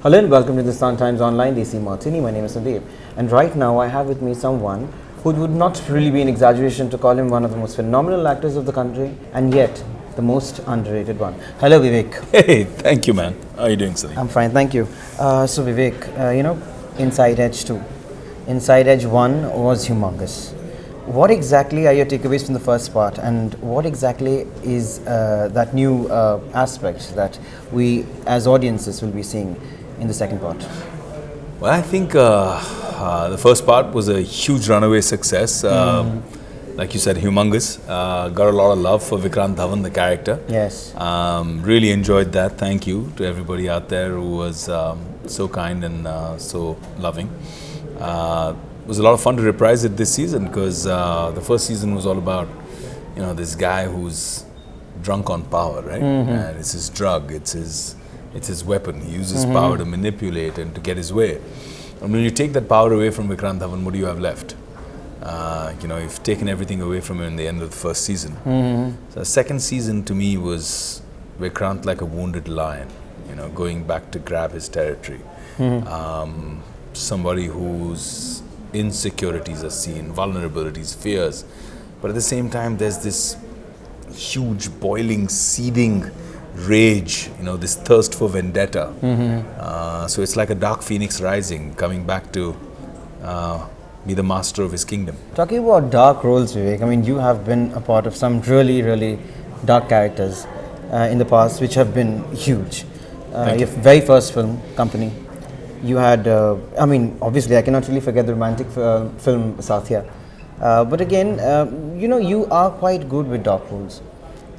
Hello and welcome to the Sun Times Online, Desimartini. My name is Sandeep, and right now I have with me someone who would not really be an exaggeration to call him one of the most phenomenal actors of the country, and yet the most underrated one. Hello, Vivek. Hey, thank you, man. How are you doing, Sandeep? I'm fine, thank you. So, Vivek, Inside Edge 2. Inside Edge 1 was humongous. What exactly are your takeaways from the first part, and what exactly is that new aspect that we as audiences will be seeing in the second part? Well, I think the first part was a huge runaway success. Like you said, humongous. Got a lot of love for Vikrant Dhawan, the character. Yes. Really enjoyed that. Thank you to everybody out there who was so kind and so loving. It was a lot of fun to reprise it this season because the first season was all about, this guy who's drunk on power, right? And it's his drug, it's his weapon. He uses power to manipulate and to get his way. And when you take that power away from Vikrant Dhawan, what do you have left? You've taken everything away from him in the end of the first season. So the second season to me was Vikrant like a wounded lion, going back to grab his territory. Somebody whose insecurities are seen, vulnerabilities, fears, but at the same time there's this huge boiling, seething rage, this thirst for vendetta. So it's like a dark phoenix rising, coming back to be the master of his kingdom. Talking about dark roles, Vivek, I mean, you have been a part of some really, really dark characters in the past, which have been huge. Your very first film, Company, you had, obviously I cannot really forget the romantic film Satya. But again, you are quite good with dark roles.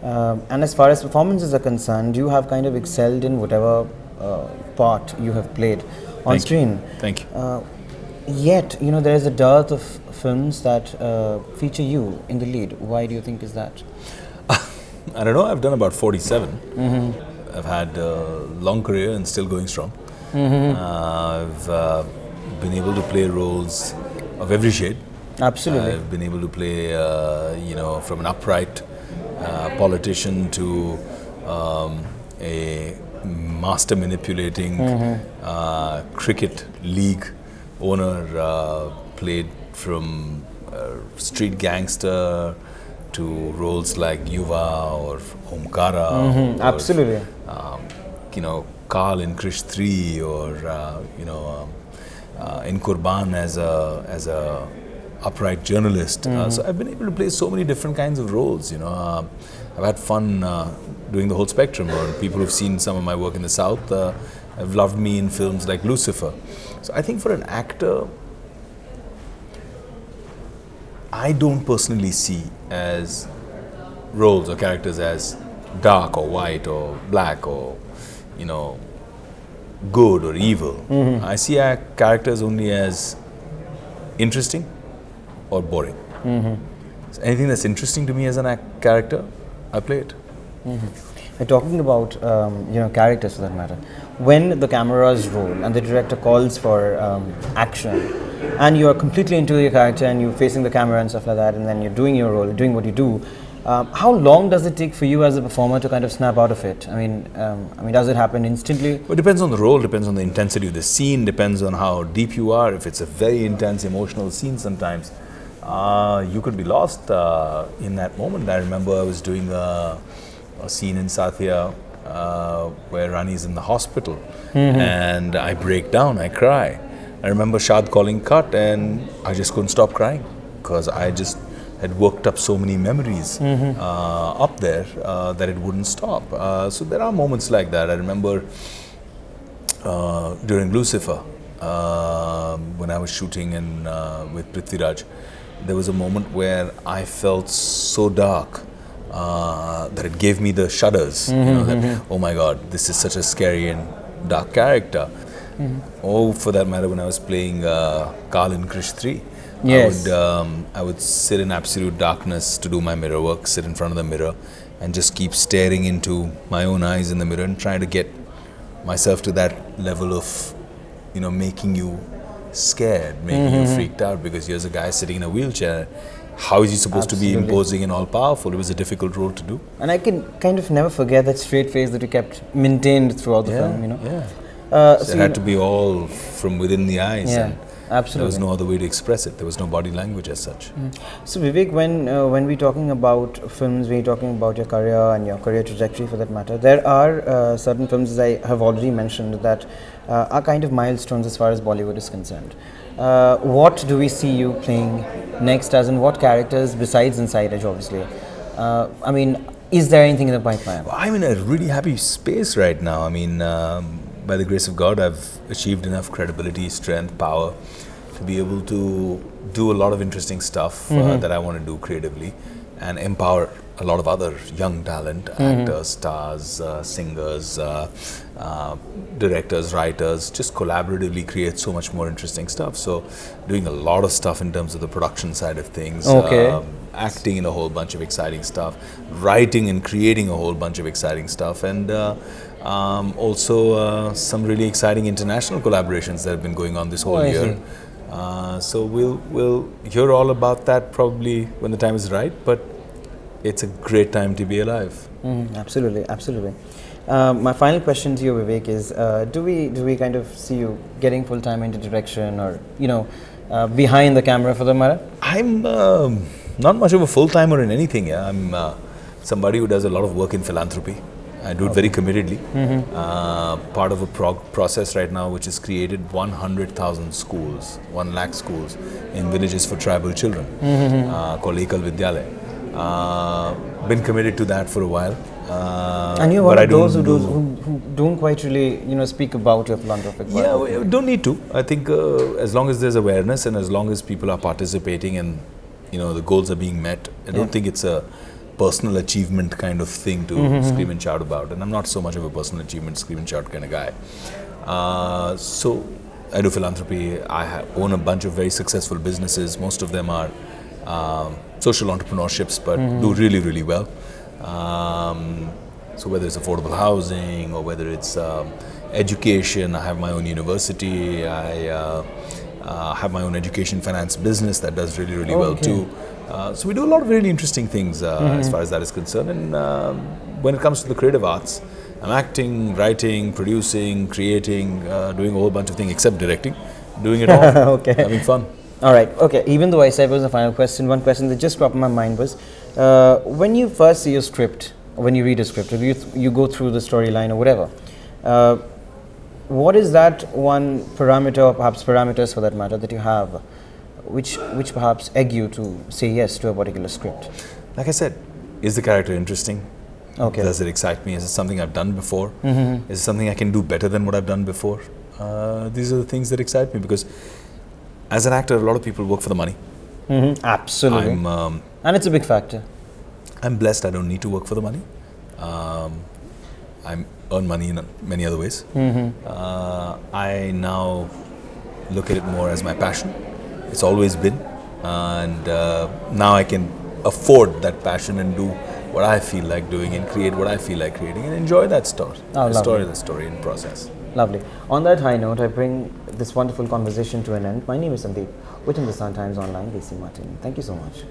And as far as performances are concerned, you have kind of excelled in whatever part you have played on screen. Thank you. Yet, there is a dearth of films that feature you in the lead. Why do you think is that? I don't know, I've done about 47. I've had a long career and still going strong. I've been able to play roles of every shade. Absolutely. I've been able to play, from an upright politician to a master manipulating cricket league owner, played from street gangster to roles like Yuva or Omkara. Absolutely. Or, Carl in Krish 3 or in Kurban as a upright journalist. So I've been able to play so many different kinds of roles. I've had fun doing the whole spectrum. Or people who've seen some of my work in the South have loved me in films like Lucifer. So I think for an actor, I don't personally see as roles or characters as dark or white or black or good or evil. I see our characters only as interesting or boring. So anything that's interesting to me as an character, I play it. We're talking about characters for that matter. When the cameras roll and the director calls for action, and you're completely into your character and you're facing the camera and stuff like that, and then you're doing your role, doing what you do, how long does it take for you as a performer to kind of snap out of it? I mean, does it happen instantly? Well, it depends on the role, depends on the intensity of the scene, depends on how deep you are. If it's a very intense emotional scene sometimes, you could be lost in that moment. I remember I was doing a scene in Satya where Rani's in the hospital and I break down, I cry. I remember Shad calling cut and I just couldn't stop crying because I just had worked up so many memories up there that it wouldn't stop. So there are moments like that. I remember during Lucifer, when I was shooting with Prithviraj, there was a moment where I felt so dark that it gave me the shudders. Oh my God, this is such a scary and dark character. Oh, for that matter, when I was playing Carl in Krish 3, yes. I would sit in absolute darkness to do my mirror work, sit in front of the mirror and just keep staring into my own eyes in the mirror and trying to get myself to that level of, making you scared, making you freaked out because here's a guy sitting in a wheelchair. How is he supposed to be imposing and all-powerful? It was a difficult role to do. And I can kind of never forget that straight face that you kept maintained throughout the film, Yeah. So it had to be all from within the eyes. Yeah, And absolutely. there was no other way to express it. There was no body language as such. So Vivek, when we're talking about films, we're talking about your career and your career trajectory for that matter, there are certain films, as I have already mentioned, that are kind of milestones as far as Bollywood is concerned. What do we see you playing next, as in what characters besides Inside Edge, obviously? I mean, is there anything in the pipeline? I'm in a really happy space right now. I mean, by the grace of God, I've achieved enough credibility, strength, power to be able to do a lot of interesting stuff that I want to do creatively and empower a lot of other young talent, actors, stars, singers, directors, writers, just collaboratively create so much more interesting stuff. So doing a lot of stuff in terms of the production side of things, acting in a whole bunch of exciting stuff, writing and creating a whole bunch of exciting stuff, and also some really exciting international collaborations that have been going on this whole year. So we'll hear all about that probably when the time is right, but it's a great time to be alive. Absolutely, absolutely. My final question to you, Vivek, is: do we kind of see you getting full time into direction, or behind the camera for the matter? I'm not much of a full timer in anything. Yeah, I'm somebody who does a lot of work in philanthropy. I do it very committedly. Part of a process right now, which has created 100,000 schools, 1 lakh schools in villages for tribal children, called Ekal Vidyalaya. Been committed to that for a while. And you're one of those who don't quite really, speak about your philanthropic work. Yeah, we don't need to. I think as long as there's awareness and as long as people are participating and the goals are being met, I don't think it's a personal achievement kind of thing to scream and shout about. And I'm not so much of a personal achievement, scream and shout kind of guy. So I do philanthropy. I own a bunch of very successful businesses. Most of them are social entrepreneurships, but do really, really well. So whether it's affordable housing or whether it's education, I have my own university. I have my own education finance business that does really, really well too. So we do a lot of really interesting things as far as that is concerned. And when it comes to the creative arts, I'm acting, writing, producing, creating, doing a whole bunch of things except directing, doing it all, having fun. All right, okay. Even though I said it was the final question, one question that just cropped in my mind was, when you first see a script, when you read a script, or you go through the storyline or whatever, what is that one parameter, or perhaps parameters for that matter, that you have, which perhaps egg you to say yes to a particular script? Like I said, is the character interesting? Okay. Does it excite me? Is it something I've done before? Is it something I can do better than what I've done before? These are the things that excite me, because as an actor, a lot of people work for the money. Absolutely. And it's a big factor. I'm blessed. I don't need to work for the money. I earn money in many other ways. I now look at it more as my passion. It's always been. And now I can afford that passion and do what I feel like doing and create what I feel like creating and enjoy that story. The story in process. Lovely. On that high note, I bring this wonderful conversation to an end. My name is Sandeep with Hindustan Times Online, Desimartini. Thank you so much.